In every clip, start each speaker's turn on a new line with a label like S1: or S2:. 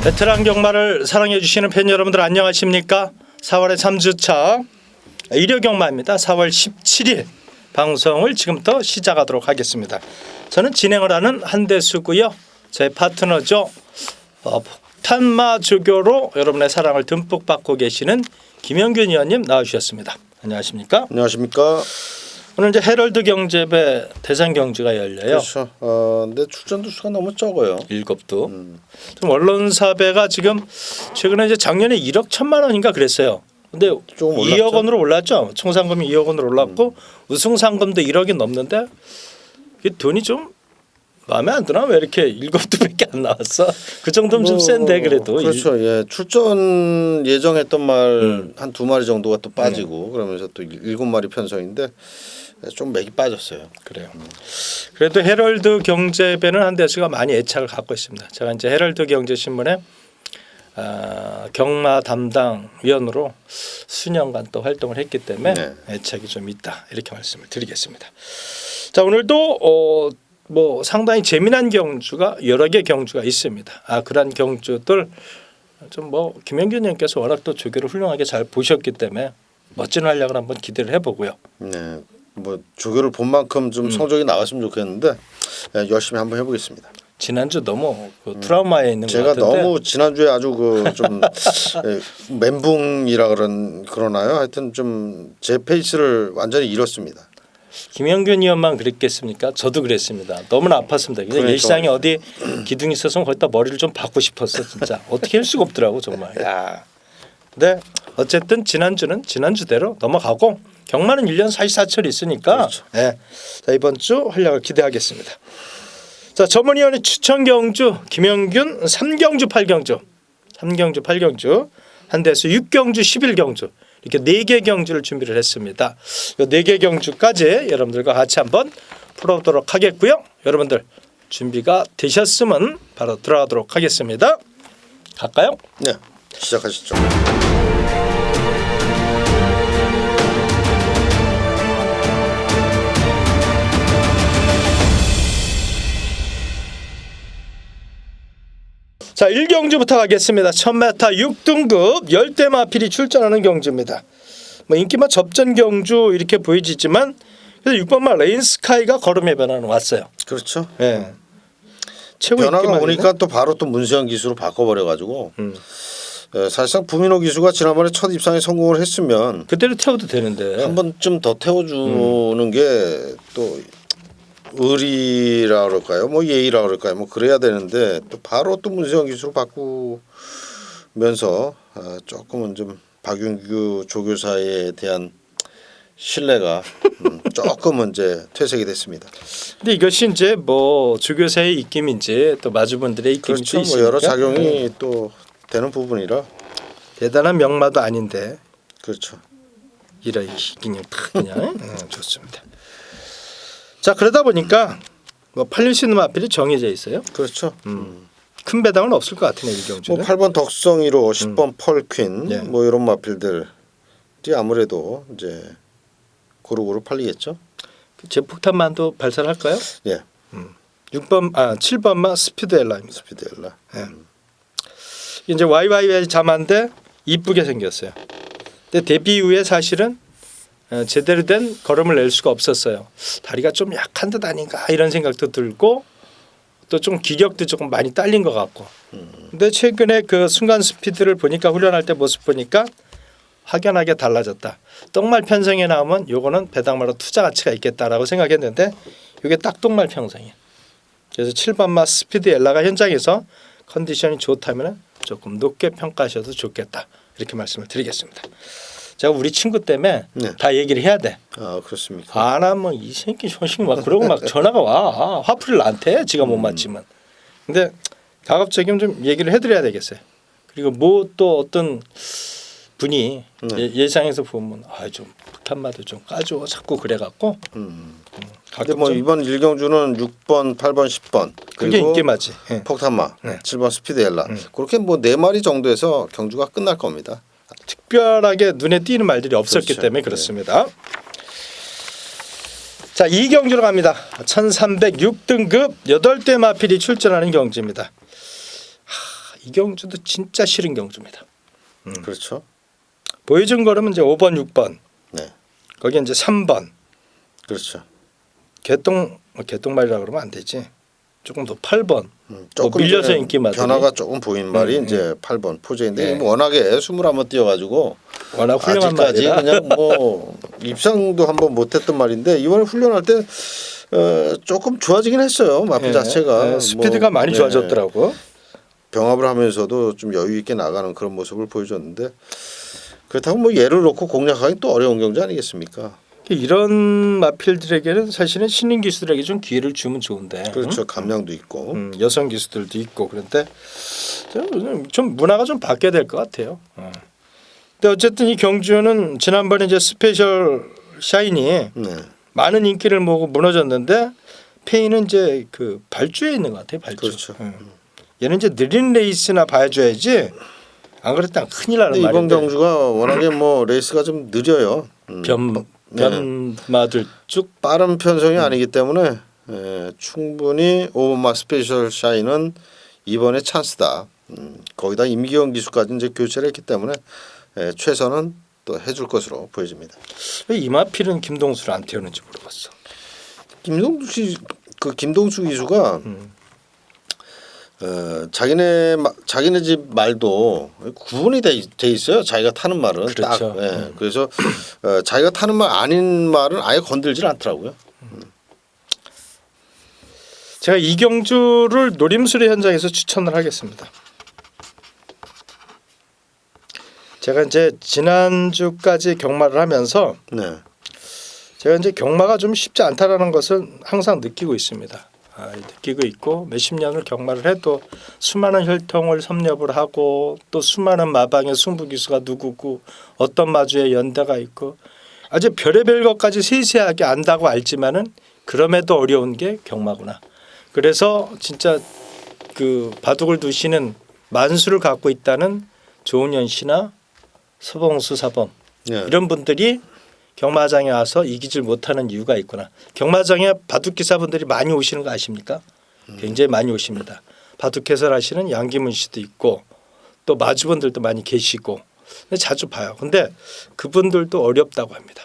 S1: 베테랑 경마를 사랑해 주시는 팬 여러분들 안녕하십니까? 4월의 3주차 일요 경마입니다. 4월 17일 방송을 지금부터 시작하도록 하겠습니다. 저는 진행을 하는 한대수고요. 제 파트너죠. 폭탄마 조교로 여러분의 사랑을 듬뿍 받고 계시는 김영균 의원님 나와주셨습니다. 안녕하십니까?
S2: 안녕하십니까?
S1: 오늘 이제 헤럴드 경제배 대상 경주가 열려요.
S2: 그렇죠. 근데 출전도 수가 너무 적어요.
S1: 7도. 좀 언론사배가 지금 최근에 이제 작년에 1억 1천만 원인가 그랬어요. 근데
S2: 조금
S1: 2억 원으로 올랐죠. 총 상금이 2억 원으로 올랐고 우승 상금도 1억이 넘는데 이 돈이 좀 마음에 안 드나? 왜 이렇게 7도밖에 안 나왔어? 그 정도면 좀 센데 그래도.
S2: 그렇죠. 예, 출전 예정했던 말 한 2마리 정도가 또 빠지고 그러면서 또 7마리 편성인데 좀 맥이 빠졌어요.
S1: 그래요. 그래도 헤럴드 경제배는 한대수가 많이 애착을 갖고 있습니다. 제가 이제 헤럴드 경제신문에 경마 담당 위원으로 수년간 또 활동을 했기 때문에 애착이 좀 있다 이렇게 말씀을 드리겠습니다. 자, 오늘도 뭐 상당히 재미난 경주가 여러 개 경주가 있습니다. 그런 경주들 좀 뭐 김영균 님께서 워낙 또 조교를 훌륭하게 잘 보셨기 때문에 멋진 활약을 한번 기대를 해보고요.
S2: 네, 뭐 조교를 본 만큼 좀 성적이 나왔으면 좋겠는데 열심히 한번 해보겠습니다.
S1: 지난주 너무 그 트라우마에 있는 것
S2: 제가
S1: 같은데
S2: 너무 지난주에 아주 그 좀 멘붕이라 그러나요? 하여튼 좀 제 페이스를 완전히 잃었습니다.
S1: 김영균 의원만 그랬겠습니까? 저도 그랬습니다. 너무나 아팠습니다. 그냥
S2: 그러니까.
S1: 예시장에 어디 기둥이 있었으면 거기다 머리를 좀 박고 싶었어 진짜. 어떻게 할 수가 없더라고 정말. 야. 근데 어쨌든 지난주는 지난주대로 넘어가고 경마는 1년 44철이 있으니까
S2: 그렇죠.
S1: 네. 자, 이번 주 활약을 기대하겠습니다. 자, 전문위원회 추천 경주 김영균 3경주 8경주 3경주 8경주 한대수 6경주 11경주 이렇게 4개 경주를 준비를 했습니다. 이 4개 경주까지 여러분들과 같이 한번 풀어보도록 하겠고요. 여러분들 준비가 되셨으면 바로 들어가도록 하겠습니다. 갈까요?
S2: 네, 시작하시죠.
S1: 자, 1경주부터 가겠습니다. 1000m 6등급 열대 마필이 출전하는 경주입니다. 뭐 인기마 접전 경주 이렇게 보여지지만 그래서 6번마 레인스카이가 걸음의 변화는 왔어요.
S2: 그렇죠.
S1: 예. 최고
S2: 변화가
S1: 인기마이네.
S2: 오니까 또 바로 또 문세영 기수로 바꿔버려가지고 사실상 부민호 기수가 지난번에 첫 입상에 성공을 했으면
S1: 그대로 태워도 되는데
S2: 한 번쯤 더 태워주는 게 또 의리라 그럴까요? 뭐 예의라 그럴까요? 뭐 그래야 되는데 또 바로 또 문세영 기수로 바꾸면서 조금은 좀 박윤규 조교사에 대한 신뢰가 조금은 이제 퇴색이 됐습니다.
S1: 근데 이것이 이제 뭐 조교사의 입김인지 또 마주분들의 입김도
S2: 그렇죠.
S1: 있으니까
S2: 뭐 여러 작용이 또 되는 부분이라
S1: 대단한 명마도 아닌데
S2: 그렇죠.
S1: 이런 그냥 탁 그냥 좋습니다. 자, 그러다 보니까 뭐 팔릴 수 있는 마필이 정해져 있어요.
S2: 그렇죠.
S1: 큰 배당은 없을 것 같으네 이 경주는.
S2: 뭐 8번 덕성이로 10번 펄퀸
S1: 네.
S2: 뭐 이런 마필들이 아무래도 이제 고루고루 팔리겠죠.
S1: 제폭탄만도 발사를 할까요?
S2: 예.
S1: 7번마 스피드엘라입니다.
S2: 스피드엘라.
S1: 이제 YY의 자만데 이쁘게 생겼어요. 근데 데뷔 이후에 사실은 제대로 된 걸음을 낼 수가 없었어요. 다리가 좀 약한 듯 아닌가 이런 생각도 들고 또 좀 기력도 조금 많이 딸린 것 같고. 근데 최근에 그 순간 스피드를 보니까 훈련할 때 모습 보니까 확연하게 달라졌다. 똥말 편성에 나오면 요거는 배당마로 투자 가치가 있겠다라고 생각했는데 이게 딱 똥말 편성이에요. 그래서 7번마 스피드 엘라가 현장에서 컨디션이 좋다면 조금 높게 평가하셔도 좋겠다. 이렇게 말씀을 드리겠습니다. 제가 우리 친구 때문에 다 얘기를 해야 돼.
S2: 아 그렇습니까?
S1: 안 하면 이 새끼 소식 막 그러고 막 전화가 와. 화풀이를 나한테 지가 못 맞지만. 근데 가급적이면 좀 얘기를 해드려야 되겠어요. 그리고 뭐 또 어떤 분이 예상에서 보면 좀 폭탄마도 좀 까줘 자꾸 그래갖고.
S2: 근데 뭐 이번 1경주는 6번, 8번, 10번
S1: 그게
S2: 그리고
S1: 인기마지.
S2: 폭탄마, 7번 스피드엘라 그렇게 뭐 4마리 정도에서 경주가 끝날 겁니다.
S1: 특별하게 눈에 띄는 말들이 없었기
S2: 그렇죠.
S1: 때문에 그렇습니다. 자, 이 경주로 갑니다. 1306등급 8대 마필이 출전하는 경주입니다. 이 경주도 진짜 싫은 경주입니다.
S2: 그렇죠.
S1: 보여준 거는 이제 5번, 6번.
S2: 네.
S1: 거기 이제 3번.
S2: 그렇죠.
S1: 개똥말이라 그러면 안 되지. 조금 더 8번.
S2: 조금
S1: 밀려서
S2: 이제
S1: 인기 많더니.
S2: 변화가 조금 보인 말이 이제 8번 포제인데 뭐 워낙에 21번 뛰어가지고
S1: 워낙 훌륭한
S2: 아직까지
S1: 말이라.
S2: 그냥 뭐 입상도 한번 못했던 말인데 이번에 훈련할 때 조금 좋아지긴 했어요. 마필 자체가
S1: 스피드가
S2: 뭐,
S1: 많이 좋아졌더라고.
S2: 병합을 하면서도 좀 여유 있게 나가는 그런 모습을 보여줬는데 그렇다고 뭐 얘를 놓고 공략하기 또 어려운 경주 아니겠습니까?
S1: 이런 마필들에게는 사실은 신인 기수들에게 좀 기회를 주면 좋은데.
S2: 그렇죠. 감량도 있고.
S1: 여성 기수들도 있고 그런데 좀 문화가 좀 바뀌어야 될 것 같아요. 근데 어쨌든 이 경주는 지난번에 이제 스페셜 샤인이
S2: 네.
S1: 많은 인기를 모으고 무너졌는데 페이는 이제 그 발주에 있는 것 같아요. 발주.
S2: 그렇죠.
S1: 얘는 이제 느린 레이스나 봐줘야지. 안 그랬다면 큰일 나는
S2: 근데 이번
S1: 말인데.
S2: 경주가 워낙에 뭐 레이스가 좀 느려요.
S1: 변마들 쭉
S2: 빠른 편성이 아니기 때문에 충분히 오버마 스페셜 샤인은 이번에 찬스다. 거기다 임기영 기수까지 이제 교체를 했기 때문에 최선은 또 해줄 것으로 보여집니다.
S1: 왜 이마필은 김동수를 안 태우는지 모르겠어.
S2: 김동수 기수가 자기네 집 말도 구분이 돼 있어요. 자기가 타는 말은
S1: 그렇죠.
S2: 딱. 그래서 자기가 타는 말 아닌 말은 아예 건들질 않더라고요.
S1: 제가 이 경주를 노림수리 현장에서 추천을 하겠습니다. 제가 이제 지난주까지 경마를 하면서
S2: 네.
S1: 제가 이제 경마가 좀 쉽지 않다라는 것을 항상 느끼고 있습니다. 느끼고 있고 몇십 년을 경마를 해도 수많은 혈통을 섭렵을 하고 또 수많은 마방의 승부기수가 누구고 어떤 마주에 연대가 있고 아주 별의별 것까지 세세하게 안다고 알지만은 그럼에도 어려운 게 경마구나. 그래서 진짜 그 바둑을 두시는 만수를 갖고 있다는 조은현 씨나 서봉수 사범
S2: 네.
S1: 이런 분들이 경마장에 와서 이기질 못하는 이유가 있구나. 경마장에 바둑 기사분들이 많이 오시는 거 아십니까? 굉장히 많이 오십니다. 바둑 해설하시는 양기문 씨도 있고 또 마주분들도 많이 계시고 자주 봐요. 근데 그분들도 어렵다고 합니다.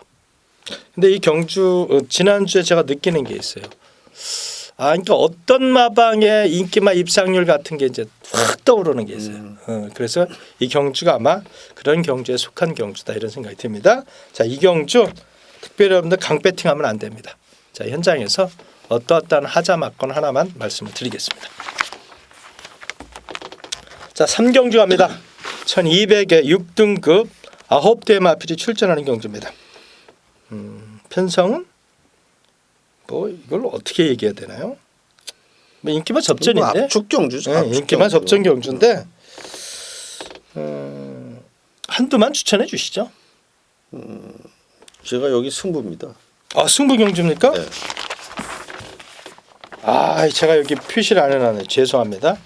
S1: 근데 이 경주 지난주에 제가 느끼는 게 있어요. 그러니까 어떤 마방의 인기마 입상률 같은 게 이제 확 떠오르는 게 있어요. 그래서 이 경주가 아마 그런 경주에 속한 경주다 이런 생각이 듭니다. 자, 이 경주 특별히 여러분들 강배팅하면 안 됩니다. 자, 현장에서 어떠한 하자 막건 하나만 말씀을 드리겠습니다. 자, 3경주 갑니다. 1200에 6등급 9대 마필이 출전하는 경주입니다. 편성은 뭐 이걸 어떻게 얘기해야 되나요? 뭐 인기만 접전인데
S2: 압축 경주죠. 압축
S1: 인기만
S2: 경주.
S1: 접전 경주인데 한두만 추천해 주시죠.
S2: 제가 여기 승부입니다.
S1: 승부 경주입니까?
S2: 네.
S1: 제가 여기 표시를 안 해놨네요. 죄송합니다.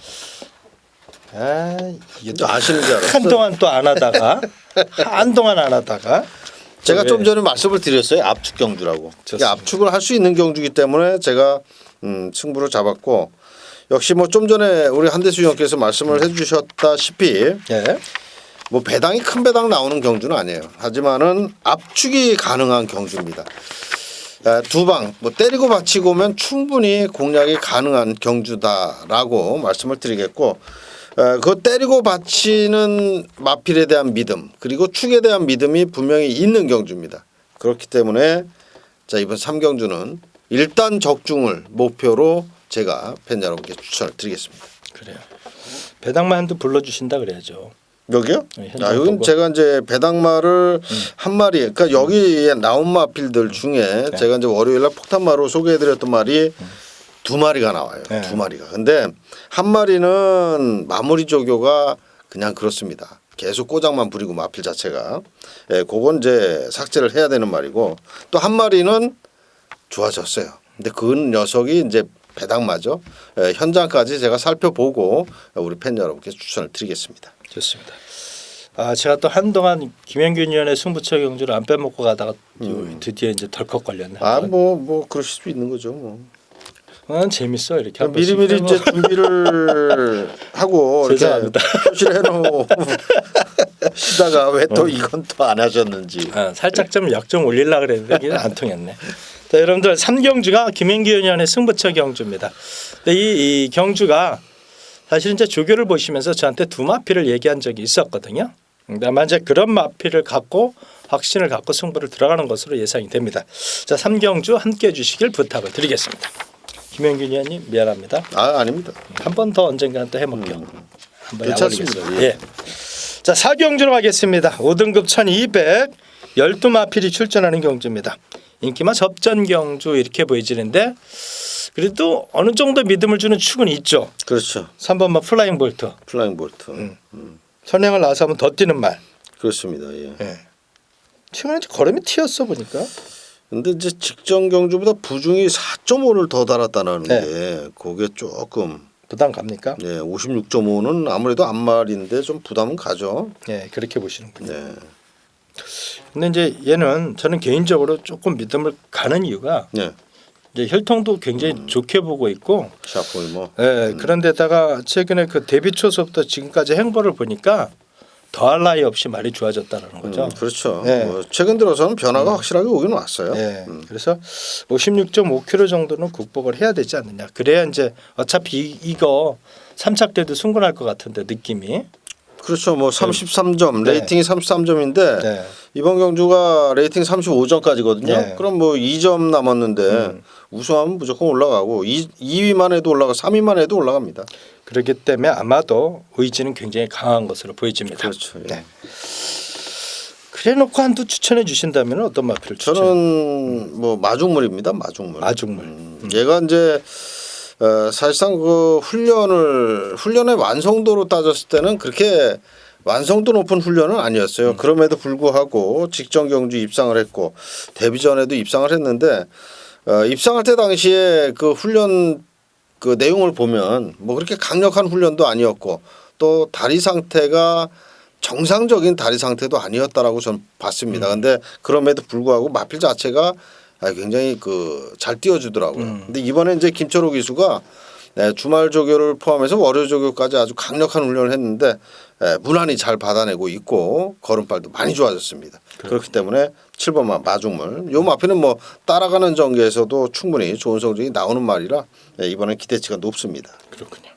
S1: 이게 또
S2: 아시는 줄 알았어요.
S1: 한동안 또 안 하다가 한동안 안 하다가
S2: 제가 좀 전에 말씀을 드렸어요. 압축 경주라고. 이게 압축을 할 수 있는 경주이기 때문에 제가 승부를 잡았고 역시 뭐 좀 전에 우리 한대수 형께서 말씀을 해주셨다시피
S1: 예.
S2: 뭐 배당이 큰 배당 나오는 경주는 아니에요. 하지만은 압축이 가능한 경주입니다. 두 방 뭐 때리고 받치고 오면 충분히 공략이 가능한 경주다라고 말씀을 드리겠고 그 때리고 받치는 마필에 대한 믿음 그리고 축에 대한 믿음이 분명히 있는 경주입니다. 그렇기 때문에 자 이번 3경주는 일단 적중을 목표로 제가 팬 여러분께 추천을 드리겠습니다.
S1: 그래요. 배당만 한두 불러주신다 그래야죠.
S2: 여기요?
S1: 현장
S2: 여기는
S1: 보고.
S2: 제가 이제 배당마를 한 마리, 그러니까 여기에 나온 마필들 중에 제가 이제 월요일날 폭탄마로 소개해드렸던 말이 두 마리가 나와요.
S1: 네.
S2: 두 마리가. 근데 한 마리는 마무리 조교가 그냥 그렇습니다. 계속 꼬장만 부리고 마필 자체가. 그건 이제 삭제를 해야 되는 말이고 또 한 마리는 좋아졌어요. 근데 그 녀석이 이제 배당마죠. 현장까지 제가 살펴보고 우리 팬 여러분께 추천을 드리겠습니다.
S1: 좋습니다. 제가 또 한동안 김영균 위원의 승부처 경주를 안 빼먹고 가다가 드디어 이제 덜컥 걸렸네.
S2: 뭐 그러실 수 있는 거죠. 뭐.
S1: 재밌어 이렇게 한
S2: 미리미리
S1: 번씩
S2: 이제 준비를 하고 이렇게
S1: 죄송합니다.
S2: 표시를 해놓으시다가 왜 또 이건 또 안 하셨는지.
S1: 살짝 좀 약 좀 올리려고 그랬는데 이게 안 통했네. 자, 여러분들 3경주가 김현기 의원의 승부처 경주입니다. 근데 이 경주가 사실 이제 조교를 보시면서 저한테 두 마피를 얘기한 적이 있었거든요. 아마 이제 그런 마피를 갖고 확신을 갖고 승부를 들어가는 것으로 예상이 됩니다. 자, 3경주 함께해 주시길 부탁을 드리겠습니다. 김현기 의원님 미안합니다.
S2: 아닙니다.
S1: 한 번 더 언젠가 또 해볼게요. 한번
S2: 괜찮습니다.
S1: 약올리겠습니다. 예. 자, 4경주로 가겠습니다. 5등급 1200 12마필이 출전하는 경주입니다. 인기만 접전 경주 이렇게 보여지는데 그래도 어느 정도 믿음을 주는 축은 있죠.
S2: 그렇죠.
S1: 3번만 플라잉 볼트.
S2: 플라잉 볼트.
S1: 선행을 나서 하면 더 뛰는 말.
S2: 그렇습니다. 예.
S1: 예. 최근에 걸음이 튀었어 보니까.
S2: 근데 이제 직전 경주보다 부중이 4.5를 더 달았다는
S1: 네.
S2: 게 그게 조금
S1: 부담 갑니까?
S2: 56.5는 아무래도 앞말인데 좀 부담은 가죠.
S1: 예, 그렇게 보시는군요.
S2: 네.
S1: 근데 이제 얘는 저는 개인적으로 조금 믿음을 가는 이유가
S2: 네.
S1: 이제 혈통도 굉장히 좋게 보고 있고
S2: 샤프이 뭐.
S1: 예, 그런데다가 최근에 그 데뷔 초서부터 지금까지 행보를 보니까 더할 나위 없이 많이 좋아졌다는 거죠.
S2: 그렇죠.
S1: 네.
S2: 뭐 최근 들어서는 변화가 확실하게 오긴 왔어요.
S1: 예. 그래서 56.5km 정도는 극복을 해야 되지 않느냐. 그래야 이제 어차피 이거 3차 때도 승부할 것 같은데 느낌이.
S2: 그렇죠. 뭐 33점
S1: 네.
S2: 레이팅이 33점인데
S1: 네.
S2: 이번 경주가 레이팅 35점까지거든요.
S1: 네.
S2: 그럼 뭐 2점 남았는데 우승하면 무조건 올라가고 2위만 해도 올라가 3위만 해도 올라갑니다.
S1: 그렇기 때문에 아마도 의지는 굉장히 강한 것으로 보여집니다.
S2: 그렇죠. 예.
S1: 네. 그래놓고 한두 추천해 주신다면 어떤 마피를 추천?
S2: 저는 뭐 마중물입니다. 마중물.
S1: 마중물.
S2: 얘가 이제 사실상 그 훈련의 완성도로 따졌을 때는 그렇게 완성도 높은 훈련은 아니었어요. 그럼에도 불구하고 직전 경주 입상을 했고 데뷔 전에도 입상을 했는데 입상할 때 당시에 그 훈련 그 내용을 보면 뭐 그렇게 강력한 훈련도 아니었고 또 다리 상태가 정상적인 다리 상태도 아니었다라고 저는 봤습니다. 근데 그럼에도 불구하고 마필 자체가 굉장히 그 잘 띄워주더라고요. 근데 이번에 이제 김철호 기수가 주말 조교를 포함해서 월요 조교까지 아주 강력한 훈련을 했는데 무난히 잘 받아내고 있고 걸음발도 많이 좋아졌습니다. 그렇기 때문에 7번만 마중물. 요 마피는 뭐 따라가는 전개에서도 충분히 좋은 성적이 나오는 말이라 이번에 기대치가 높습니다.
S1: 그렇군요.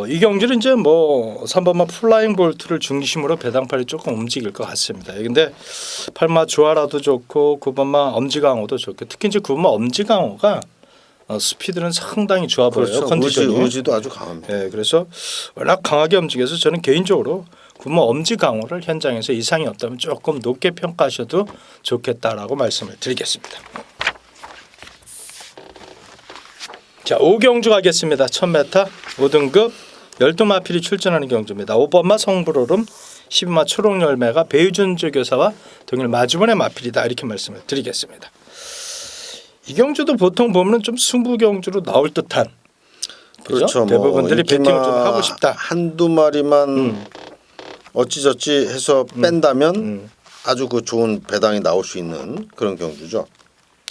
S1: 이 경주는 이제 뭐 3번마 플라잉 볼트를 중심으로 배당팔이 조금 움직일 것 같습니다. 근데 8마 주아라도 좋고 9번마 엄지강호도 좋고 특히 이제 9번마 엄지강호가 스피드는 상당히 좋아 보여요.
S2: 그렇죠.
S1: 컨디션이.
S2: 의지도 아주 강합니다.
S1: 예, 그래서 워낙 강하게 움직여서 저는 개인적으로 9번마 엄지강호를 현장에서 이상이 없다면 조금 높게 평가하셔도 좋겠다라고 말씀을 드리겠습니다. 자, 5경주 가겠습니다. 1000m 5등급 12마필이 출전하는 경주입니다. 5번마 성불오름 12마 초록열매가 배유준 조교사와 동일 마주번의 마필이다 이렇게 말씀을 드리겠습니다. 이 경주도 보통 보면 좀 승부 경주로 나올 듯한
S2: 그렇죠.
S1: 대부분들이
S2: 뭐
S1: 배팅을 좀 하고 싶다.
S2: 한두 마리만 어찌저찌 해서 뺀다면 아주 그 좋은 배당이 나올 수 있는 그런 경주죠.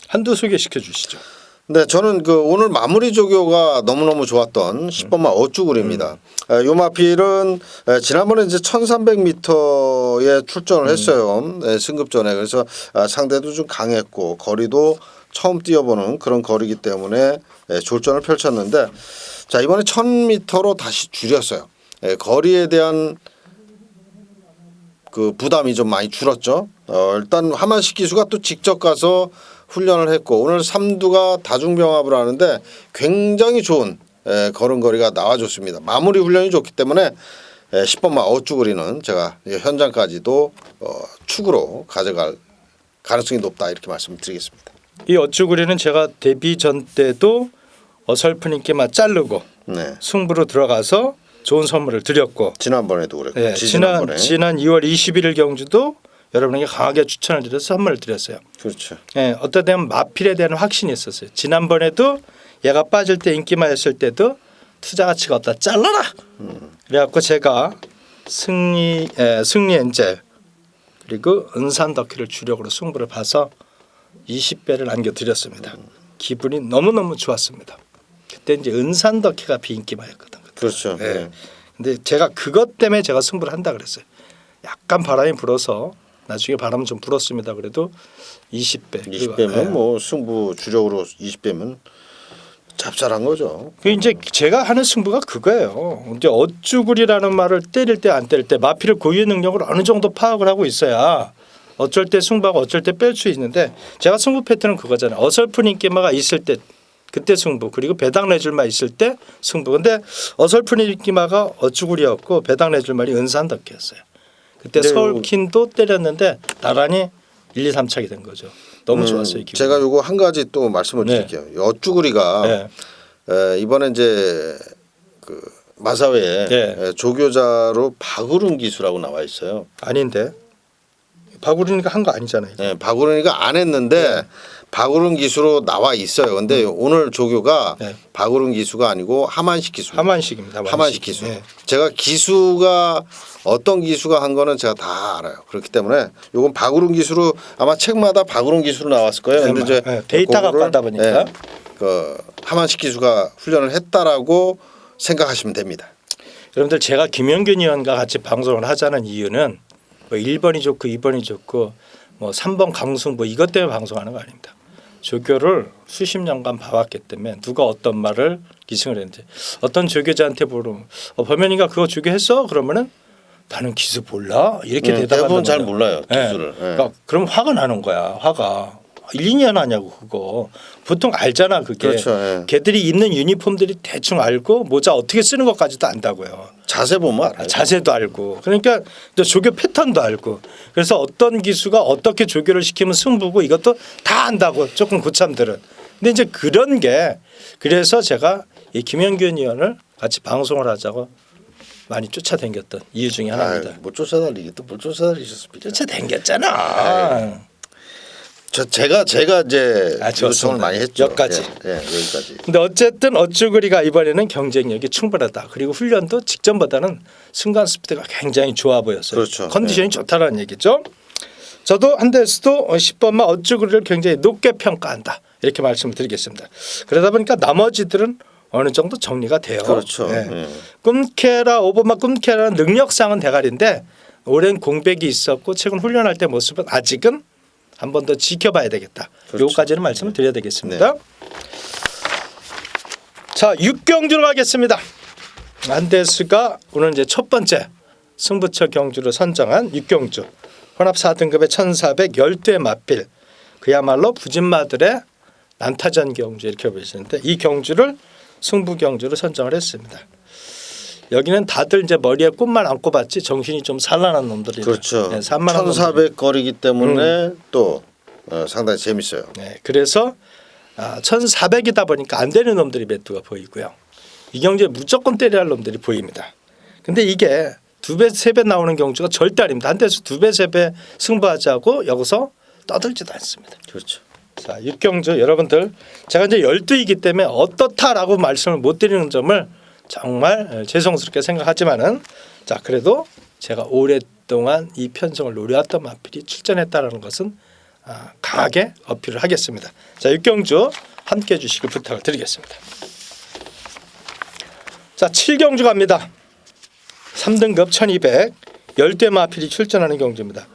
S1: 한두 소개시켜 주시죠.
S2: 네, 저는 그 오늘 마무리 조교가 너무너무 좋았던 10번마 어쭈굴입니다. 요 마필은 지난번에 이제 1300m에 출전을 했어요. 승급전에. 그래서 상대도 좀 강했고 거리도 처음 뛰어보는 그런 거리이기 때문에 졸전을 펼쳤는데 자, 이번에 1000m로 다시 줄였어요. 거리에 대한 그 부담이 좀 많이 줄었죠. 일단 하만식 기수가 또 직접 가서 훈련을 했고 오늘 삼두가 다중병합을 하는데 굉장히 좋은 걸음거리가 나와줬습니다. 마무리 훈련이 좋기 때문에 10번마 어쭈그리는 제가 현장까지도 축으로 가져갈 가능성이 높다 이렇게 말씀드리겠습니다.
S1: 이 어쭈구리는 제가 데뷔 전 때도 어설픈 인기만 자르고
S2: 네.
S1: 승부로 들어가서 좋은 선물을 드렸고
S2: 지난번에도 그랬고
S1: 네, 지난 2월 21일 경주도 여러분에게 강하게 추천을 드려서 선물을 드렸어요.
S2: 그렇죠.
S1: 네, 어떤 때는 마필에 대한 확신이 있었어요. 지난번에도 얘가 빠질 때 인기만했을 때도 투자 가치가 없다. 잘라라. 그래갖고 제가 승리 엔젤 그리고 은산 덕키를 주력으로 승부를 봐서 20배를 안겨드렸습니다. 기분이 너무너무 좋았습니다. 그때 이제 은산덕희가 비인기마였거든.
S2: 그렇죠.
S1: 네.
S2: 네.
S1: 근데 제가 그것 때문에 제가 승부를 한다 그랬어요. 약간 바람이 불어서 나중에 바람 좀 불었습니다. 그래도 20배.
S2: 20배면 뭐 승부 주력으로 20배면 짭짤한 거죠.
S1: 그 이제 제가 하는 승부가 그거예요. 이제 어쭈구리라는 말을 때릴 때 안 때릴 때 마피를 고유의 능력으로 어느 정도 파악을 하고 있어야 어쩔 때 승부하고 어쩔 때 뺄 수 있는데 제가 승부 패턴은 그거잖아요. 어설픈 인기마가 있을 때 그때 승부 그리고 배당 내줄만 있을 때 승부. 근데 어설픈 인기마가 어쭈구리였고 배당 내줄 말이 은산덕희였어요. 그때
S2: 네,
S1: 서울킨도 때렸는데 나란히 1, 2, 3착이 된 거죠. 너무 좋았어요. 이 기분.
S2: 제가 요거 한 가지 또 말씀을
S1: 네.
S2: 드릴게요. 어쭈구리가
S1: 네.
S2: 이번에 이제 그 마사회에
S1: 네.
S2: 조교자로 박우른 기수라고 나와 있어요.
S1: 아닌데 박우린이가 한 거 아니잖아요.
S2: 네, 박우른이가 안 했는데 박우른 기수로 나와 있어요. 근데 오늘 조교가
S1: 네.
S2: 박우른 기수가 아니고 하만식 기수.
S1: 하만식입니다.
S2: 하만식 기수.
S1: 네.
S2: 제가 기수가 어떤 기수가 한 거는 제가 다 알아요. 그렇기 때문에 요건 박우른 기수로 아마 책마다 박우른 기수로 나왔을 거예요. 근데 이제
S1: 데이터 갖고
S2: 그거를,
S1: 하다 보니까
S2: 그 하만식 기수가 훈련을 했다라고 생각하시면 됩니다.
S1: 여러분들 제가 김영균 의원과 같이 방송을 하자는 이유는 뭐 1번이 좋고 2번이 좋고 뭐 3번 강승부 이것 때문에 방송하는 거 아닙니다. 조교를 수십 년간 봐왔기 때문에 누가 어떤 말을 기승을 했는지 어떤 조교자한테 물으면 범현이가 그거 조교했어? 그러면은 나는 기수 몰라 이렇게 대답한다.
S2: 대부분 잘 몰라요 기수를. 네.
S1: 그러니까 그럼 화가 나는 거야. 화가 1, 2년 하냐고 그거. 보통 알잖아 그게.
S2: 그렇죠. 예.
S1: 걔들이 입는 유니폼들이 대충 알고 모자 어떻게 쓰는 것까지도 안다고요.
S2: 자세 보면 알아요.
S1: 자세도 알고 그러니까 이제 조교 패턴도 알고 그래서 어떤 기수가 어떻게 조교를 시키면 승부고 이것도 다 안다고 조금 고참들은. 근데 이제 그런 게 그래서 제가 이 김영균 의원을 같이 방송을 하자고 많이 쫓아다녔던 이유 중에 하나입니다.
S2: 못 쫓아다니겠다. 못 쫓아다니셨습니까?
S1: 쫓아다녔잖아.
S2: 제가 이제
S1: 좋습니다.
S2: 요청을 많이 했죠.
S1: 여기까지.
S2: 여기까지.
S1: 근데 어쨌든 어쭈구리가 이번에는 경쟁력이 충분하다. 그리고 훈련도 직전보다는 순간 스피드가 굉장히 좋아 보였어요.
S2: 그렇죠.
S1: 컨디션이 좋다라는 얘기죠. 저도 한대수도 10번만 어쭈구리를 굉장히 높게 평가한다. 이렇게 말씀을 드리겠습니다. 그러다 보니까 나머지들은 어느 정도 정리가 돼요.
S2: 그렇죠.
S1: 네. 꿈케라 5번만 꿈케라는 능력상은 대가리인데 오랜 공백이 있었고 최근 훈련할 때 모습은 아직은 한 번 더 지켜봐야 되겠다.
S2: 그렇죠.
S1: 요까지는 말씀을 드려야 되겠습니다. 자, 6경주로 가겠습니다. 안대수가 오늘 이제 첫 번째 승부처 경주로 선정한 6경주. 혼합 4등급의 1410대 마필. 그야말로 부진마들의 난타전 경주 이렇게 보시는데 이 경주를 승부 경주로 선정을 했습니다. 여기는 다들 이제 머리에 꿈만 안고 봤지 정신이 좀 산란한 놈들이에요.
S2: 그렇죠.
S1: 네, 산만한
S2: 1,400 거리기 때문에 또 상당히 재밌어요.
S1: 네, 그래서 1,400이다 보니까 안 되는 놈들이 몇 두가 보이고요. 이 경주에 무조건 때려야 할 놈들이 보입니다. 근데 이게 2배, 3배 나오는 경주가 절대 아닙니다. 한 대수 2배, 3배 승부하자고 여기서 떠들지도 않습니다.
S2: 그렇죠.
S1: 자, 6경주 여러분들 제가 이제 12이기 때문에 어떻다라고 말씀을 못 드리는 점을 정말 죄송스럽게 생각하지만은 자 그래도 제가 오랫동안 이 편성을 노려왔던 마필이 출전했다라는 것은 강하게 어필을 하겠습니다. 자 6경주 함께해 주시길 부탁을 드리겠습니다. 자 7경주 갑니다. 3등급 1200 10대 마필이 출전하는 경주입니다.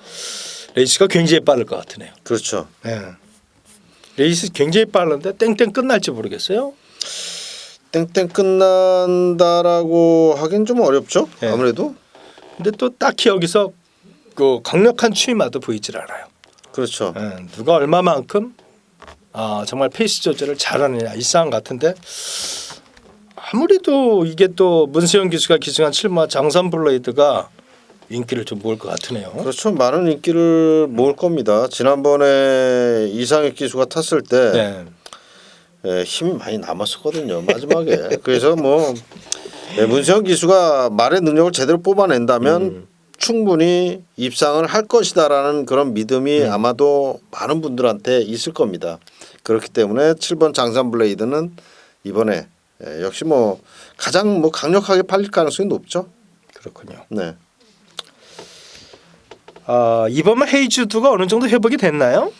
S1: 레이스가 굉장히 빠를 것 같으네요.
S2: 그렇죠.
S1: 네. 레이스 굉장히 빠른데 땡땡 끝날지 모르겠어요.
S2: 땡땡 끝난다라고 하긴 좀 어렵죠.
S1: 네.
S2: 아무래도.
S1: 근데 또 딱히 여기서 그 강력한 추임마도 보이질 않아요.
S2: 그렇죠.
S1: 누가 얼마만큼 정말 페이스 조절을 잘하느냐 이 싸움 같은데 아무래도 이게 또 문세영 기수가 기승한 7마 장산블레이드가 인기를 좀 모을 것 같으네요.
S2: 그렇죠. 많은 인기를 모을 겁니다. 지난번에 이상혁 기수가 탔을 때
S1: 네.
S2: 힘이 많이 남았었거든요. 마지막에. 그래서 뭐 문세영 기수가 말의 능력을 제대로 뽑아낸다면 충분히 입상을 할 것이다라는 그런 믿음이 아마도 많은 분들한테 있을 겁니다. 그렇기 때문에 7번 장산블레이드는 이번에 역시 뭐 가장 뭐 강력하게 팔릴 가능성이 높죠.
S1: 그렇군요.
S2: 네.
S1: 이번만 헤이즈두가 어느 정도 회복이 됐나요?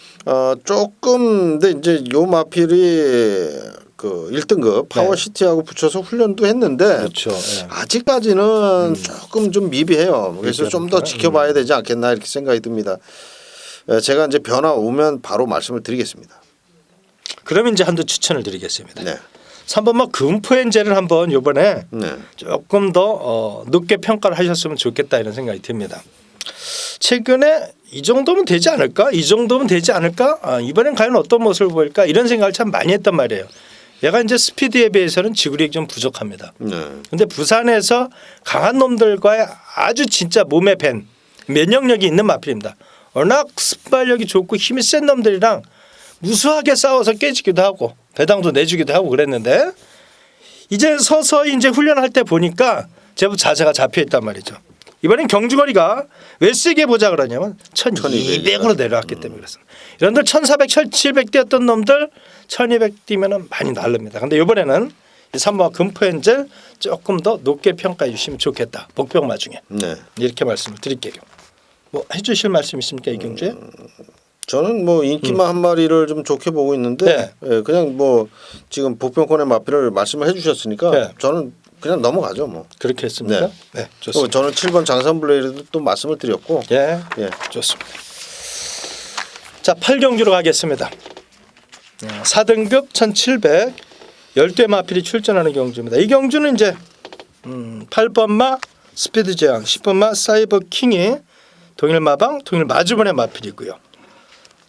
S2: 조금 근데 이제 요 마필이 그 1등급 파워시티하고 붙여서 훈련도 했는데
S1: 그렇죠. 예.
S2: 아직까지는 조금 좀 미비해요. 그래서 좀 더 지켜봐야 되지 않겠나 이렇게 생각이 듭니다. 제가 이제 변화 오면 바로 말씀을 드리겠습니다.
S1: 그러면 이제 한두 추천을 드리겠습니다.
S2: 네.
S1: 3번마 금포엔젤을 한번 이번에
S2: 네.
S1: 조금 더 높게 평가를 하셨으면 좋겠다 이런 생각이 듭니다. 최근에 이 정도면 되지 않을까? 이 정도면 되지 않을까? 이번엔 과연 어떤 모습을 보일까? 이런 생각을 참 많이 했단 말이에요. 얘가 이제 스피드에 비해서는 지구력이 좀 부족합니다. 그런데 부산에서 강한 놈들과의 아주 진짜 몸에 밴 면역력이 있는 마필입니다. 워낙 순발력이 좋고 힘이 센 놈들이랑 무수하게 싸워서 깨지기도 하고 배당도 내주기도 하고 그랬는데 이제 서서히 이제 훈련할 때 보니까 제법 자세가 잡혀 있단 말이죠. 이번엔 경주거리가 왜 세게 보자 그러냐면 1200으로 내려왔기 때문에 그렇습니다. 이런들 1400, 1700 뛰었던 놈들 1200 뛰면 많이 날릅니다. 근데 이번에는 3번 금포엔젤 조금 더 높게 평가해 주시면 좋겠다. 복병마 중에.
S2: 네.
S1: 이렇게 말씀을 드릴게요. 뭐 해주실 말씀 있습니까 이경주에?
S2: 저는 뭐 인기만 한 마리를 좀 좋게 보고 있는데 예, 그냥 뭐 지금 복병권의 마필을 말씀을 해주셨으니까
S1: 네.
S2: 저는 그냥 넘어가죠 뭐.
S1: 그렇게 했습니까?
S2: 네.
S1: 네, 좋습니다.
S2: 저는 7번 장산블레이드도 또 말씀을 드렸고
S1: 예,
S2: 예.
S1: 좋습니다. 자, 8경주로 가겠습니다. 4등급 1700 10대 마필이 출전하는 경주입니다. 이 경주는 이제 8번마 스피드 제왕, 10번마 사이버 킹이 동일 마방, 동일 마주번의 마필이고요.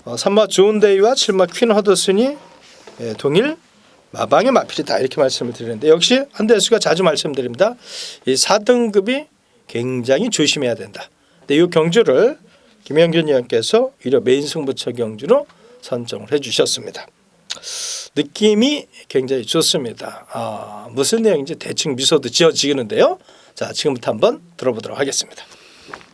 S1: 3마 좋은데이와 7마 퀸 허더슨이 동일 마방의 마필이다 이렇게 말씀을 드리는데 역시 한대수가 자주 말씀드립니다. 이 4등급이 굉장히 조심해야 된다. 근데 이 경주를 김영균 의원께서 오히려 메인 승부처 경주로 선정을 해주셨습니다. 느낌이 굉장히 좋습니다. 무슨 내용인지 대충 미소도 지어지는데요. 자, 지금부터 한번 들어보도록 하겠습니다.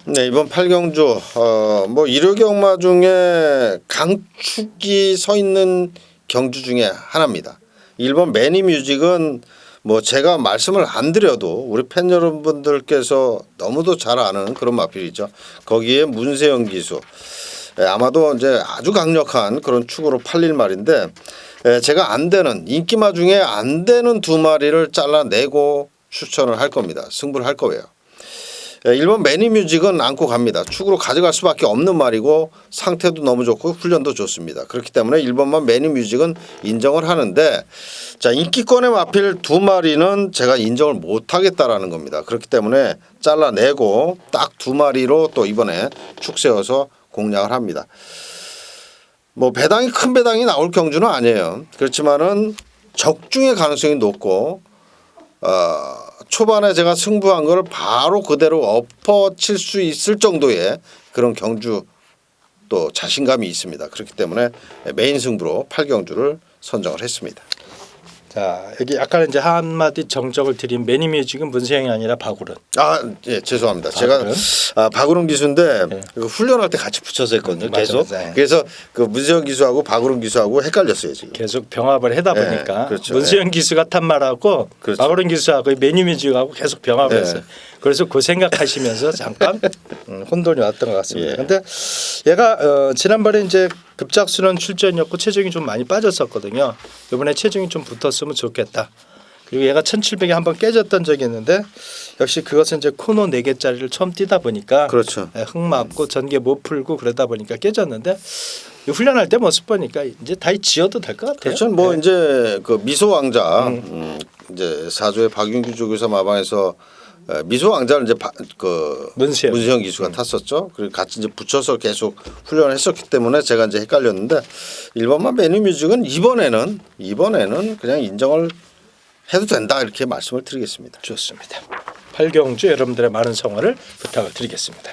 S2: 네, 이번 8경주 뭐 일요경마 중에 강축이 서 있는 경주 중에 하나입니다. 1번 매니뮤직은 뭐 제가 말씀을 안 드려도 우리 팬 여러분들께서 너무도 잘 아는 그런 마필이죠. 거기에 문세영 기수 아마도 이제 아주 강력한 그런 축으로 팔릴 말인데 제가 안 되는 인기마 중에 안 되는 두 마리를 잘라내고 추천을 할 겁니다. 승부를 할 거예요. 1번 매니뮤직은 안고 갑니다. 축으로 가져갈 수밖에 없는 말이고 상태도 너무 좋고 훈련도 좋습니다. 그렇기 때문에 1번만 매니뮤직은 인정을 하는데 자 인기권의 마필 두 마리는 제가 인정을 못하겠다라는 겁니다. 그렇기 때문에 잘라내고 딱 두 마리로 또 이번에 축 세워서 공략을 합니다. 뭐 배당이 큰 배당이 나올 경주는 아니에요. 그렇지만은 적중의 가능성이 높고 초반에 제가 승부한 걸 바로 그대로 엎어칠 수 있을 정도의 그런 경주 또 자신감이 있습니다. 그렇기 때문에 메인 승부로 8경주를 선정을 했습니다.
S1: 자, 여기 약간 이제 한마디 정적을 드린 매니뮤직은 문세영이 아니라 박우른.
S2: 예, 죄송합니다. 제가 박우른 기수인데 그 훈련할 때 같이 붙여서 했거든요. 계속.
S1: 맞아.
S2: 그래서 그 문세영 기수하고 박우른 기수하고 헷갈렸어요 지금.
S1: 계속 병합을 하다 보니까
S2: 그렇죠.
S1: 문세영 기수가 탄 말하고
S2: 그렇죠.
S1: 박우른 기수하고 매니뮤직하고 계속 병합을 했어요. 그래서 그 생각하시면서 잠깐 혼돈이 왔던 것 같습니다. 그런데 얘가 지난번에 이제 급작스러운 출전이었고 체중이 좀 많이 빠졌었거든요. 이번에 체중이 좀 붙었으면 좋겠다. 그리고 얘가 1700에 한번 깨졌던 적이 있는데 역시 그것은 이제 코너 4개짜리를 처음 뛰다 보니까
S2: 그렇죠.
S1: 흙 맞고 전개 못 풀고 그러다 보니까 깨졌는데 훈련할 때 모습 보니까 이제 다 지어도 될 것 같아요.
S2: 그렇죠. 뭐 이제 그 미소 왕자 이제 사조의 박윤규 조교사 마방에서 미소 왕자를 이제 그 문세영 기수가 탔었죠. 그리고 같이 이제 붙여서 계속 훈련을 했었기 때문에 제가 이제 헷갈렸는데 1번만 매니뮤직은 이번에는 그냥 인정을 해도 된다 이렇게 말씀을 드리겠습니다.
S1: 좋습니다. 8경주 여러분들의 많은 성원을 부탁을 드리겠습니다.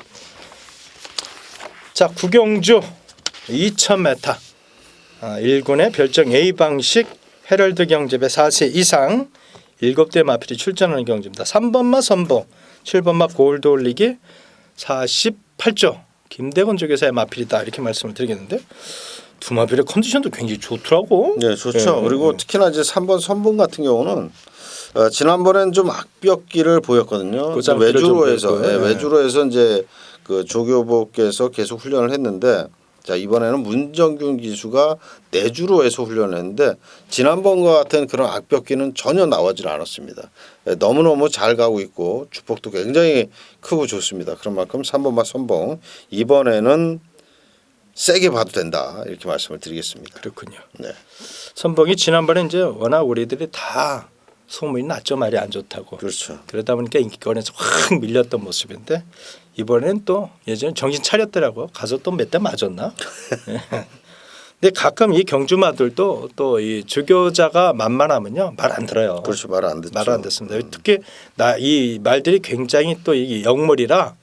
S1: 자, 9경주 2000m 1군의 별정 A 방식 헤럴드 경집의 4세 이상 7대 마필이 출전하는 경주입니다. 3번마 선봉, 7번마 골드 올리기 48조 김대건 조교사의 마필이다 이렇게 말씀을 드리겠는데 두 마필의 컨디션도 굉장히 좋더라고.
S2: 네, 좋죠. 그리고 특히나 이제 3번 선봉 같은 경우는 지난번엔 좀 악벽기를 보였거든요. 외주로에서 외주로에서 이제 그 조교복께서 계속 훈련을 했는데 자 이번에는 문정균 기수가 내주로 해서 훈련했는데 지난번과 같은 그런 악벽기는 전혀 나오질 않았습니다. 너무너무 잘 가고 있고 주폭도 굉장히 크고 좋습니다. 그런 만큼 3번마 선봉 이번에는 세게 봐도 된다 이렇게 말씀을 드리겠습니다.
S1: 그렇군요.
S2: 네.
S1: 선봉이 지난번에 이제 워낙 우리들이 다 소문이 났죠. 말이 안 좋다고.
S2: 그렇죠.
S1: 그러다 보니까 인기권에서 확 밀렸던 모습인데 이번에는 또 예전에 정신 차렸더라고. 가서 또 몇 대 맞았나? 근데 가끔 이 경주마들도 또 이 주교자가 만만하면요 말 안 들어요.
S2: 그렇죠. 말 안 듣죠.
S1: 말 안 듣습니다. 특히 이 말들이 굉장히 또 이 영물이라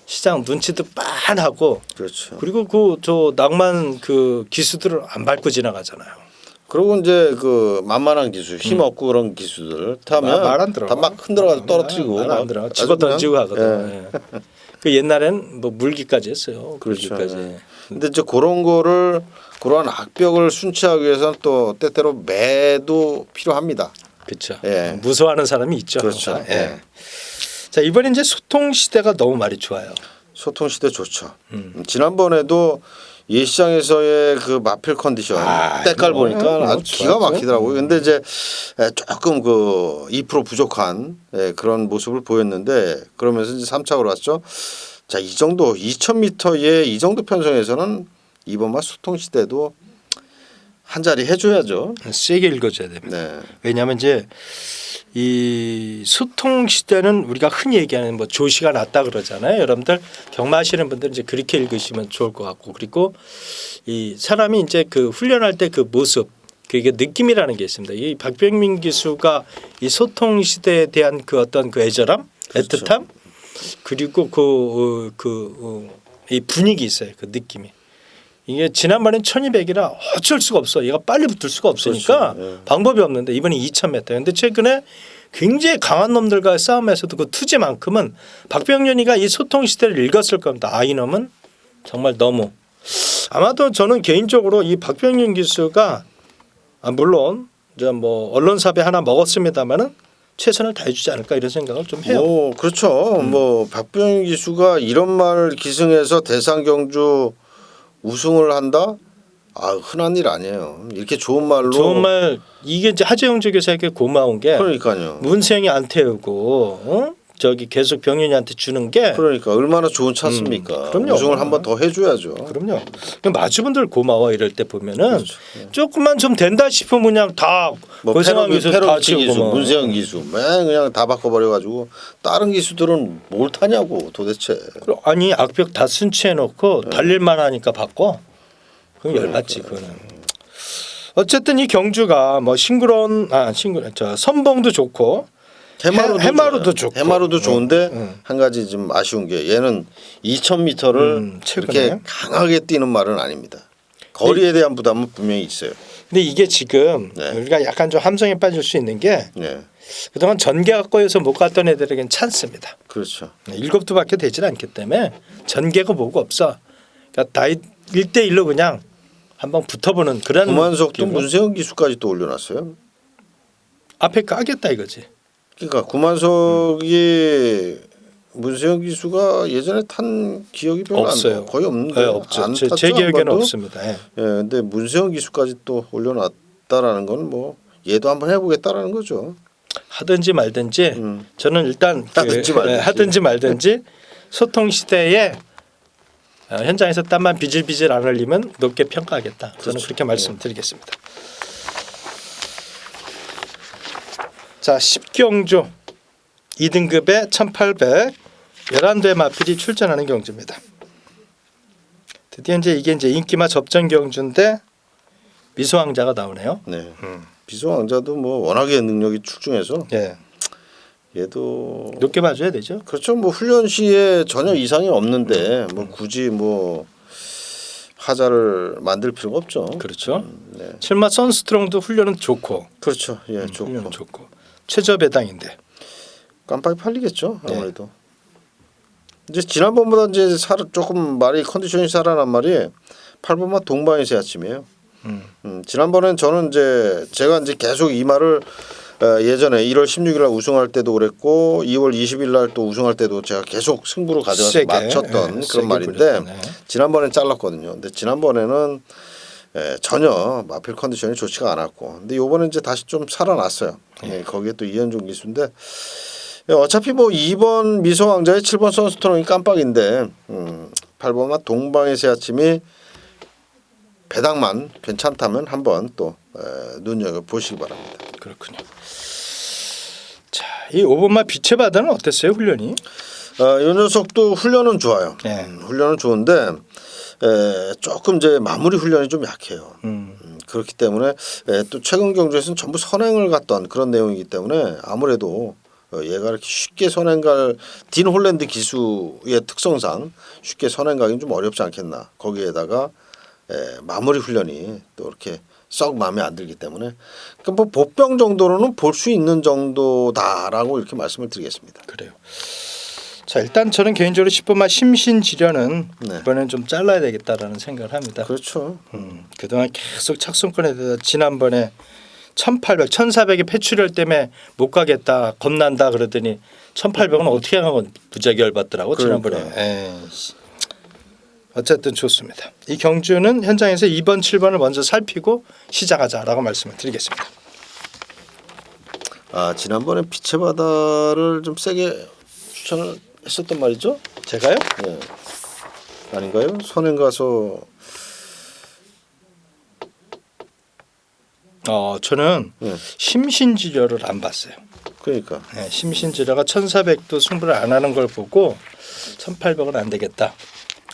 S1: 시장 눈치도 빤하고
S2: 그렇죠.
S1: 그리고 그 저 낭만 그 기수들을 안 밟고 지나가잖아요.
S2: 그리고 이제 그 만만한 기수, 힘 없고 그런 기수들 타면
S1: 말 안 들어.
S2: 다 막 흔들어가지고 떨어뜨리고
S1: 말 안
S2: 막
S1: 들어.
S2: 아주
S1: 집어
S2: 그냥,
S1: 던지고 하거든.
S2: 예.
S1: 예. 그 옛날엔 뭐 물기까지 했어요.
S2: 그렇죠.
S1: 물기까지.
S2: 예. 근데 이제 그런 거를 그러한 악벽을 순치하기 위해서는 또 때때로 매도 필요합니다.
S1: 그렇죠.
S2: 예.
S1: 무서워하는 사람이 있죠.
S2: 그렇죠.
S1: 항상.
S2: 예.
S1: 자 이번에 이제 소통 시대가 너무 말이 좋아요.
S2: 소통 시대 좋죠. 지난번에도 예시장에서의 그 마필 컨디션 때깔
S1: 이거
S2: 보니까 아주 기가
S1: 좋았죠.
S2: 막히더라고요. 근데 이제 조금 그 2% 부족한 그런 모습을 보였는데 그러면서 이제 3차로 왔죠. 자, 이 정도 2,000m의 이 정도 편성에서는 이번만 소통 시대도 한 자리 해줘야죠.
S1: 세게 읽어줘야 됩니다.
S2: 네,
S1: 왜냐하면 이제 이 소통 시대는 우리가 흔히 얘기하는 뭐 조시가 낮다 그러잖아요. 여러분들 경마하시는 분들은 이제 그렇게 읽으시면 좋을 것 같고 그리고 이 사람이 이제 그 훈련할 때 그 모습 그게 느낌이라는 게 있습니다. 이 박병민 기수가 이 소통 시대에 대한 그 어떤 그 애절함,
S2: 그렇죠.
S1: 애틋함 그리고 이 분위기 있어요. 그 느낌이. 이게 지난번엔 1200이라 어쩔 수가 없어. 얘가 빨리 붙을 수가 없으니까
S2: 그렇죠. 예.
S1: 방법이 없는데 이번에 2000m. 근데 최근에 굉장히 강한 놈들과의 싸움에서도 그 투지만큼은 박병현이가 이 소통 시대를 읽었을 겁니다. 아 이놈은 정말 너무 아마도 저는 개인적으로 이 박병현 기수가 물론 이제 뭐 언론사배 하나 먹었습니다마는 최선을 다해주지 않을까 이런 생각을 좀 해요.
S2: 뭐 그렇죠. 뭐 박병희 기수가 이런 말 기승해서 대상 경주 우승을 한다? 아 흔한 일 아니에요. 이렇게 좋은 말로
S1: 정말 이게 이제 하재영 주교사에게 고마운 게
S2: 그러니까요.
S1: 문생이 안 태우고 저기 계속 병현이한테 주는 게
S2: 그러니까 얼마나 좋은 찬스입니까?
S1: 그럼요.
S2: 우승을 한 번 더 해줘야죠.
S1: 그럼요. 마주분들 고마워 이럴 때 보면은
S2: 그렇죠.
S1: 조금만 좀 된다 싶으면 그냥 다
S2: 뭐
S1: 고생한 기수 다
S2: 페로치
S1: 치우고
S2: 기수,
S1: 뭐.
S2: 문세영 기수, 그냥 다 바꿔버려가지고 다른 기수들은 뭘 타냐고 도대체.
S1: 아니 악벽 다 순치해놓고 달릴만 하니까 바꿔. 그럼 열받지 그거는. 어쨌든 이 경주가 뭐 싱그러운 선봉도 좋고 해마루도 좋고.
S2: 해마루도 좋은데 한 가지 좀 아쉬운 게 얘는 2,000m를
S1: 최근에.
S2: 그렇게 강하게 뛰는 말은 아닙니다. 거리에 대한 부담은 분명히 있어요.
S1: 근데 이게 지금
S2: 네.
S1: 우리가 약간 좀 함정에 빠질 수 있는 게
S2: 네,
S1: 그동안 전개학과에서 못 갔던 애들에겐 찬스입니다.
S2: 그렇죠.
S1: 7두밖에 되질 않기 때문에 전개가 뭐고 없어. 그러니까 다 1대1로 그냥 한번 붙어보는 그런
S2: 구만석도
S1: 기분.
S2: 문세영 기수까지 또 올려놨어요.
S1: 앞에 까겠다 이거지.
S2: 그러니까 구만석이 문세영 기수가 예전에 탄 기억이 별로
S1: 없어요.
S2: 거의 없는데
S1: 네, 없죠.
S2: 안
S1: 제
S2: 탔죠, 한
S1: 기억에는
S2: 번도?
S1: 없습니다. 예.
S2: 예, 근데 문세영 기수까지 또 올려놨다라는 건 뭐 얘도 한번 해보겠다라는 거죠.
S1: 하든지 말든지 저는 일단 하든지 말든지 소통 시대에 현장에서 땀만 비질비질 안 흘리면 높게 평가하겠다. 저는
S2: 그렇죠.
S1: 그렇게 말씀드리겠습니다. 자, 10경주 2등급에 1800 11대 마필이 출전하는 경주입니다. 드디어 이게 인기마 접전 경주인데 미소왕자가 나오네요.
S2: 네. 비소왕자도 뭐 워낙에 능력이 출중해서
S1: 예.
S2: 얘도
S1: 높게 봐줘야 되죠.
S2: 그렇죠. 뭐 훈련 시에 전혀 이상이 없는데 뭐 굳이 뭐 하자를 만들 필요가 없죠.
S1: 그렇죠.
S2: 네.
S1: 실마 선스트롱도 훈련은 좋고
S2: 그렇죠. 예, 좋고
S1: 훈련은 좋고 최저 배당인데
S2: 깜빡이 팔리겠죠. 아무래도 이제 지난번보다 이제 조금 말이 컨디션이 살아난 말이 8번만 동방의 새 아침이에요. 지난번엔 저는 제가 계속 이 말을 예전에 1월 16일 날 우승할 때도 그랬고 2월 20일 날 또 우승할 때도 제가 계속 승부로 가져가서
S1: 세게,
S2: 맞췄던
S1: 세게
S2: 그런 말인데
S1: 부렸네.
S2: 지난번엔 잘랐거든요. 근데 지난번에는 전혀 마필 컨디션이 좋지가 않았고 근데 이번에 이제 다시 좀 살아났어요. 거기에 또 이현종 기수인데 어차피 뭐 2번 미소왕자의 7번 선수트럭이 깜빡인데 8번과 동방의 새 아침이 배당만 괜찮다면 한번 또 눈여겨 보시기 바랍니다.
S1: 그렇군요. 자, 이 5번마 빛의 바다는 어땠어요 훈련이?
S2: 이 녀석도 훈련은 좋아요.
S1: 네.
S2: 훈련은 좋은데 조금 이제 마무리 훈련이 좀 약해요. 그렇기 때문에 또 최근 경주에서는 전부 선행을 갔던 그런 내용이기 때문에 아무래도 얘가 이렇게 쉽게 선행갈 딘 홀랜드 기수의 특성상 쉽게 선행가기는 좀 어렵지 않겠나. 거기에다가 마무리 훈련이 또 이렇게 썩 마음에 안 들기 때문에 그러니까 뭐 보병 정도로는 볼 수 있는 정도다라고 이렇게 말씀을 드리겠습니다.
S1: 그래요. 자 일단 저는 개인적으로 10번마 심신지련은
S2: 네.
S1: 이번엔 좀 잘라야 되겠다라는 생각을 합니다.
S2: 그렇죠.
S1: 그동안 계속 착순권에 대해서 지난번에 1800, 1400의 폐출혈 때문에 못 가겠다 겁난다 그러더니 1800은 어떻게 하고 부작위 열받더라고 지난번에. 에이씨. 어쨌든 좋습니다. 이 경주는 현장에서 2번, 7번을 먼저 살피고 시작하자라고 말씀을 드리겠습니다.
S2: 지난번에 빛의 바다를 좀 세게 추천을 했었단 말이죠.
S1: 제가요?
S2: 네. 아닌가요? 선행 가서
S1: 저는
S2: 네.
S1: 심신지려를 안 봤어요.
S2: 그러니까
S1: 네, 심신지려가 1400도 승부를 안 하는 걸 보고 1800은 안 되겠다.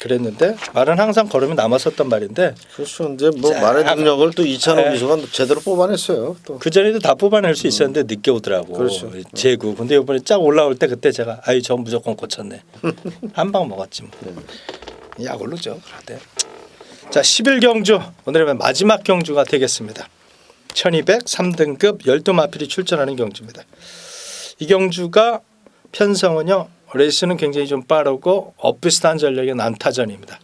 S1: 그랬는데 말은 항상 걸음이 남았었던 말인데
S2: 그렇죠. 이제 뭐 말의 능력을 또 이찬호 기수가 제대로 뽑아냈어요. 또
S1: 그 전에도 다 뽑아낼 수 있었는데 늦게 오더라고.
S2: 그렇죠.
S1: 재구. 근데 이번에 쫙 올라올 때 그때 제가 아유 저 무조건 고쳤네. 한 방 먹었지 뭐. 약올로죠. 그런데 자 11경주 오늘은 마지막 경주가 되겠습니다. 1200 3등급 12마필이 출전하는 경주입니다. 이 경주가 편성은요. 레이스는 굉장히 좀 빠르고 엇비슷한 전력의 난타전입니다.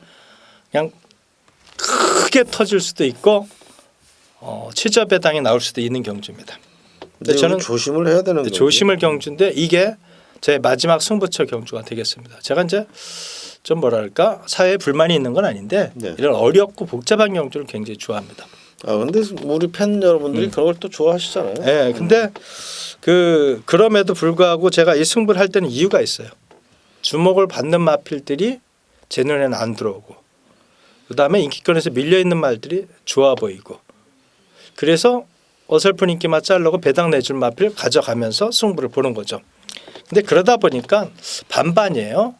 S1: 그냥 크게 터질 수도 있고 최저 배당이 나올 수도 있는 경주입니다. 근데 저는
S2: 조심을 해야 되는 거죠.
S1: 조심을 경주인데 이게 제 마지막 승부처 경주가 되겠습니다. 제가 이제 좀 뭐랄까 사회에 불만이 있는 건 아닌데
S2: 네.
S1: 이런 어렵고 복잡한 경주를 굉장히 좋아합니다.
S2: 근데 우리 팬 여러분들이 그런 걸 또 좋아하시잖아요.
S1: 네, 근데 그럼에도 불구하고 제가 이 승부를 할 때는 이유가 있어요. 주목을 받는 마필들이 제 눈에는 안 들어오고 그다음에 인기권에서 밀려 있는 말들이 좋아 보이고 그래서 어설픈 인기만 자르고 배당 내줄 마필 가져가면서 승부를 보는 거죠. 근데 그러다 보니까 반반이에요.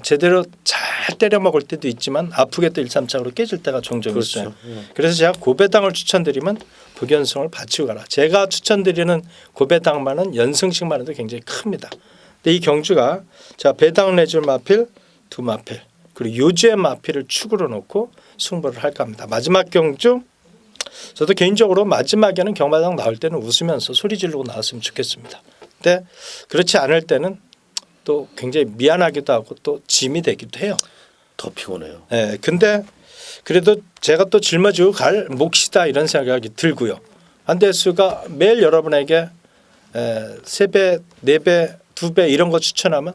S1: 제대로 잘 때려 먹을 때도 있지만 아프게 또 일삼짝으로 깨질 때가 종종
S2: 그렇죠.
S1: 있어요. 그래서 제가 고배당을 추천드리면 북연승을 바치고 가라. 제가 추천드리는 고배당만은 연승씩만 해도 굉장히 큽니다. 근데 이 경주가 자 배당 내줄 마필 두 마필 그리고 요주의 마필을 축으로 놓고 승부를 할까 합니다. 마지막 경주 저도 개인적으로 마지막에는 경마당 나올 때는 웃으면서 소리 지르고 나왔으면 좋겠습니다. 근데 그렇지 않을 때는 또 굉장히 미안하기도 하고 또 짐이 되기도 해요.
S2: 더 피곤해요.
S1: 네, 근데 그래도 제가 또 짊어지고 갈 몫이다 이런 생각이 들고요. 한대수가 매일 여러분에게 3배, 4배, 2배 이런 거 추천하면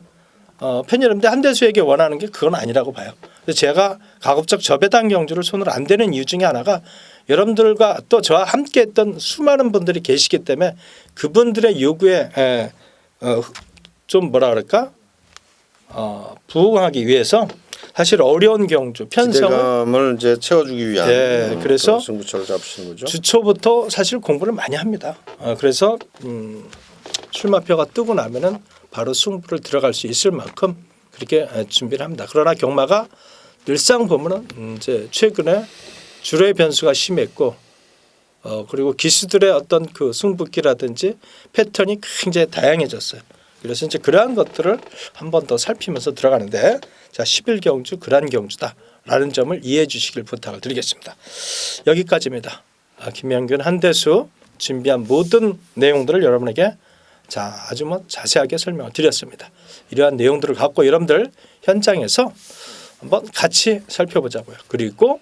S1: 팬 여러분들 한대수에게 원하는 게 그건 아니라고 봐요. 그래서 제가 가급적 저배당 경주를 손으로 안 대는 이유 중에 하나가 여러분들과 또 저와 함께했던 수많은 분들이 계시기 때문에 그분들의 요구에 좀 뭐라 그럴까 부응하기 위해서 사실 어려운 경주 편성을
S2: 기대감을 이제 채워주기 위한
S1: 네, 그래서
S2: 승부처를 잡으시는 거죠.
S1: 주초부터 사실 공부를 많이 합니다. 그래서 출마표가 뜨고 나면은 바로 승부를 들어갈 수 있을 만큼 그렇게 준비를 합니다. 그러나 경마가 늘상 보면은 이제 최근에 주로의 변수가 심했고 그리고 기수들의 어떤 그 승부기라든지 패턴이 굉장히 다양해졌어요. 그래서 이제 그러한 것들을 한 번 더 살피면서 들어가는데 자 11경주 그러한 경주다라는 점을 이해해 주시길 부탁을 드리겠습니다. 여기까지입니다. 김영균 한대수 준비한 모든 내용들을 여러분에게 자 아주 뭐 자세하게 설명을 드렸습니다. 이러한 내용들을 갖고 여러분들 현장에서 한번 같이 살펴보자고요. 그리고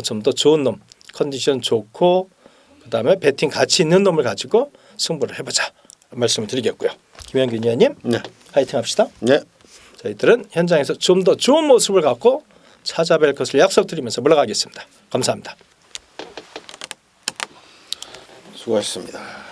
S1: 좀 더 좋은 놈 컨디션 좋고 그다음에 배팅 가치 있는 놈을 가지고 승부를 해보자 말씀을 드리겠고요. 김영균 의원님
S2: 네.
S1: 화이팅 합시다.
S2: 네.
S1: 저희들은 현장에서 좀 더 좋은 모습을 갖고 찾아뵐 것을 약속드리면서 물러가겠습니다. 감사합니다.
S2: 수고하셨습니다.